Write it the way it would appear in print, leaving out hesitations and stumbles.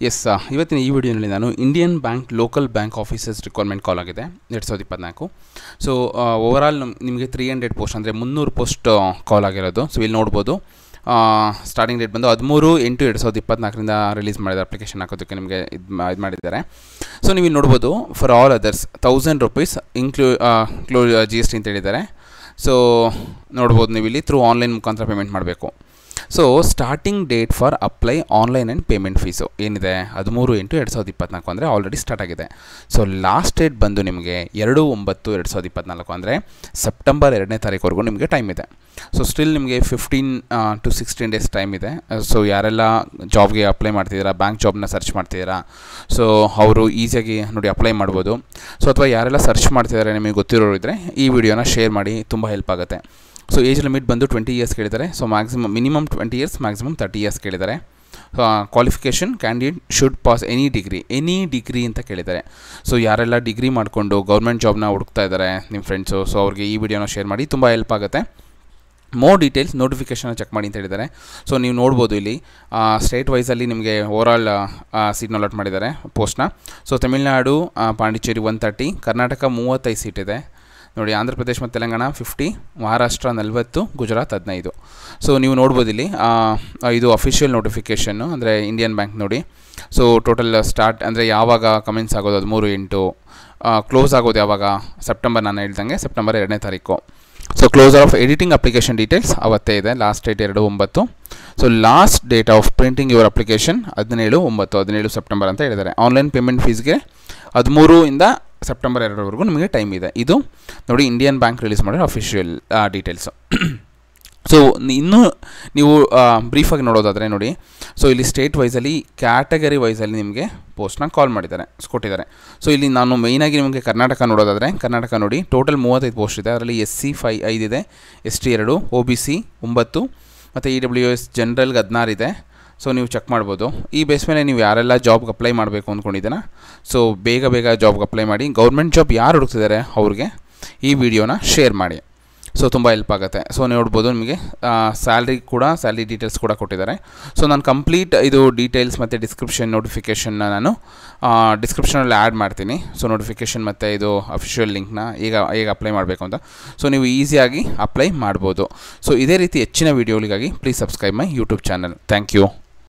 S ಇವತ್ತಿನ ಈ ವಿಡಿಯೋನಲ್ಲಿ ನಾನು Indian Bank local bank officers requirement call ಆಗಿದೆ 2024. ಸೊ ಓವರಾಲ್ ನಿಮಗೆ 300 ಪೋಸ್ಟ್ ಅಂದರೆ 300 ಪೋಸ್ಟ್ ಕಾಲ್ ಆಗಿರೋದು. ಸೊ ಇಲ್ಲಿ ನೋಡ್ಬೋದು ಸ್ಟಾರ್ಟಿಂಗ್ ಡೇಟ್ ಬಂದು 13/8/2024 ರಿಲೀಸ್ ಮಾಡಿದ್ದಾರೆ. ಅಪ್ಲಿಕೇಶನ್ ಹಾಕೋದಕ್ಕೆ ನಿಮಗೆ ಇದು ಮಾಡಿದ್ದಾರೆ. ಸೊ ನೀವು ಇಲ್ಲಿ ನೋಡ್ಬೋದು ಫಾರ್ ಆಲ್ ಅದರ್ಸ್ ₹1000 GST ಅಂತ ಹೇಳಿದ್ದಾರೆ. ಸೊ ನೋಡ್ಬೋದು ನೀವು ಇಲ್ಲಿ ಥ್ರೂ ಆನ್ಲೈನ್ ಮುಖಾಂತರ ಪೇಮೆಂಟ್ ಮಾಡಬೇಕು. So starting date for apply online and payment fees ಏನಿದೆ 13/8/2024 ಅಂದರೆ ಆಲ್ರೆಡಿ ಸ್ಟಾರ್ಟ್ ಆಗಿದೆ. ಸೊ ಲಾಸ್ಟ್ ಡೇಟ್ ಬಂದು ನಿಮಗೆ 2/9/2024 ಅಂದರೆ ಸೆಪ್ಟೆಂಬರ್ 2ನೇ ತಾರೀಕುವರೆಗೂ ನಿಮಗೆ ಟೈಮ್ ಇದೆ. ಸೊ ಸ್ಟಿಲ್ ನಿಮಗೆ 15 to 16 ಡೇಸ್ ಟೈಮ್ ಇದೆ. ಸೊ ಯಾರೆಲ್ಲ ಜಾಬ್ಗೆ ಅಪ್ಲೈ ಮಾಡ್ತಿದ್ದೀರಾ, ಬ್ಯಾಂಕ್ ಜಾಬ್ನ ಸರ್ಚ್ ಮಾಡ್ತಿದ್ದೀರಾ, ಸೊ ಅವರು ಈಸಿಯಾಗಿ ನೋಡಿ ಅಪ್ಲೈ ಮಾಡ್ಬೋದು. ಸೊ ಅಥವಾ ಯಾರೆಲ್ಲ ಸರ್ಚ್ ಮಾಡ್ತಿದ್ದಾರೆ ನಿಮಗೆ ಗೊತ್ತಿರೋರು ಇದ್ದರೆ ಈ ವಿಡಿಯೋನ ಶೇರ್ ಮಾಡಿ, ತುಂಬ ಹೆಲ್ಪ್ ಆಗುತ್ತೆ. ಸೊ ಏಜ್ ಲಿಮಿಟ್ ಬಂದು 20 ಇಯರ್ಸ್ ಕೇಳಿದ್ದಾರೆ. So minimum 20 years, maximum 30 years ಕೇಳಿದ್ದಾರೆ. Qualification candidate should pass any degree ಅಂತ ಕೇಳಿದ್ದಾರೆ. ಸೊ ಯಾರೆಲ್ಲ ಡಿಗ್ರಿ ಮಾಡಿಕೊಂಡು ಗೌರ್ಮೆಂಟ್ ಜಾಬ್ನ ಹುಡುಕ್ತಾ ಇದ್ದಾರೆ ನಿಮ್ಮ ಫ್ರೆಂಡ್ಸು, ಸೊ ಅವ್ರಿಗೆ ಈ ವಿಡಿಯೋನ ಶೇರ್ ಮಾಡಿ, ತುಂಬ ಹೆಲ್ಪ್ ಆಗುತ್ತೆ. ಮೋರ್ ಡೀಟೇಲ್ಸ್ ನೋಟಿಫಿಕೇಷನ್ ಚೆಕ್ ಮಾಡಿ ಅಂತ ಹೇಳಿದ್ದಾರೆ. ಸೊ ನೀವು ನೋಡ್ಬೋದು ಇಲ್ಲಿ ಸ್ಟೇಟ್ ವೈಸಲ್ಲಿ ನಿಮಗೆ ಓವರಾಲ್ ಸೀಟ್ನ ಅಲಾಟ್ ಮಾಡಿದ್ದಾರೆ ಪೋಸ್ಟ್ನ. ಸೊ ತಮಿಳ್ನಾಡು, ಪಾಂಡಿಚೇರಿ 130, ಕರ್ನಾಟಕ 35 ಸೀಟ್ ಇದೆ ನೋಡಿ. ಆಂಧ್ರ ಪ್ರದೇಶ್ ಮತ್ತು ತೆಲಂಗಾಣ 50, ಮಹಾರಾಷ್ಟ್ರ 40, ಗುಜರಾತ್ 15. ಸೊ ನೀವು ನೋಡ್ಬೋದು ಇಲ್ಲಿ ಇದು ಅಫಿಷಿಯಲ್ ನೋಟಿಫಿಕೇಷನ್ನು ಅಂದರೆ ಇಂಡಿಯನ್ ಬ್ಯಾಂಕ್ ನೋಡಿ. ಸೊ ಟೋಟಲ್ ಸ್ಟಾರ್ಟ್ ಅಂದರೆ ಯಾವಾಗ ಕಮೆನ್ಸ್ ಆಗೋದು 13/8, ಕ್ಲೋಸ್ ಆಗೋದು ಯಾವಾಗ ಸೆಪ್ಟೆಂಬರ್, ನಾನು ಹೇಳ್ದಂಗೆ ಸೆಪ್ಟೆಂಬರ್ 2ನೇ ತಾರೀಕು. So closure of editing application details ಅವತ್ತೇ ಇದೆ. Last date 2/9. So last date of printing your application 17 September ಅಂತ ಹೇಳಿದ್ದಾರೆ. ಆನ್ಲೈನ್ ಪೇಮೆಂಟ್ ಫೀಸ್ಗೆ 13 ಸೆಪ್ಟೆಂಬರ್ 2 ನಿಮಗೆ ಟೈಮ್ ಇದೆ. ಇದು ನೋಡಿ ಇಂಡಿಯನ್ ಬ್ಯಾಂಕ್ ರಿಲೀಸ್ ಮಾಡಿರೋ ಅಫಿಷಿಯಲ್ ಡೀಟೇಲ್ಸು. ಸೊ ಇನ್ನೂ ನೀವು ಬ್ರೀಫಾಗಿ ನೋಡೋದಾದರೆ ನೋಡಿ, ಸೊ ಇಲ್ಲಿ ಸ್ಟೇಟ್ ವೈಸಲ್ಲಿ ಕ್ಯಾಟಗರಿ ವೈಸಲ್ಲಿ ನಿಮಗೆ ಪೋಸ್ಟ್ನ ಕಾಲ್ ಮಾಡಿದ್ದಾರೆ, ಕೊಟ್ಟಿದ್ದಾರೆ. ಸೊ ಇಲ್ಲಿ ನಾನು ಮೇಯ್ನಾಗಿ ನಿಮಗೆ ಕರ್ನಾಟಕ ನೋಡೋದಾದರೆ ಕರ್ನಾಟಕ ನೋಡಿ ಟೋಟಲ್ 35 ಪೋಸ್ಟ್ ಇದೆ. ಅದರಲ್ಲಿ SC 5 ಇದೆ, ST 2, OBC 9 ಮತ್ತು EWS ಜನರಲ್ಗೆ 16 ಇದೆ. ಸೊ ನೀವು ಚೆಕ್ ಮಾಡ್ಬೋದು. ಈ ಬೇಸ್ ಮೇಲೆ ನೀವು ಯಾರೆಲ್ಲ ಜಾಬ್ಗೆ ಅಪ್ಲೈ ಮಾಡಬೇಕು ಅಂದ್ಕೊಂಡಿದ್ದೀರಾ, ಸೊ ಬೇಗ ಜಾಬ್ಗೆ ಅಪ್ಲೈ ಮಾಡಿ. ಗೌರ್ಮೆಂಟ್ ಜಾಬ್ ಯಾರು ಹುಡುಕ್ತಿದ್ದಾರೆ ಅವ್ರಿಗೆ ಈ ವಿಡಿಯೋನ ಶೇರ್ ಮಾಡಿ. ಸೊ ತುಂಬ ಹೆಲ್ಪ್ ಆಗುತ್ತೆ. ಸೊ ನೋಡ್ಬೋದು ನಿಮಗೆ ಸ್ಯಾಲ್ರಿ ಡೀಟೇಲ್ಸ್ ಕೂಡ ಕೊಟ್ಟಿದ್ದಾರೆ. ಸೊ ನಾನು ಕಂಪ್ಲೀಟ್ ಇದು ಡೀಟೇಲ್ಸ್ ಮತ್ತು ಡಿಸ್ಕ್ರಿಪ್ಷನ್ ನೋಟಿಫಿಕೇಷನ್ನ ನಾನು ಡಿಸ್ಕ್ರಿಪ್ಷನಲ್ಲಿ ಆ್ಯಡ್ ಮಾಡ್ತೀನಿ. ಸೊ ನೋಟಿಫಿಕೇಷನ್ ಮತ್ತು ಇದು ಅಫಿಷಿಯಲ್ ಲಿಂಕ್ನ ಹೇಗೆ ಅಪ್ಲೈ ಮಾಡಬೇಕು ಅಂತ. ಸೊ ನೀವು ಈಸಿಯಾಗಿ ಅಪ್ಲೈ ಮಾಡ್ಬೋದು. ಸೊ ಇದೇ ರೀತಿ ಹೆಚ್ಚಿನ ವೀಡಿಯೋಗಳಿಗಾಗಿ please subscribe my YouTube channel. Thank you.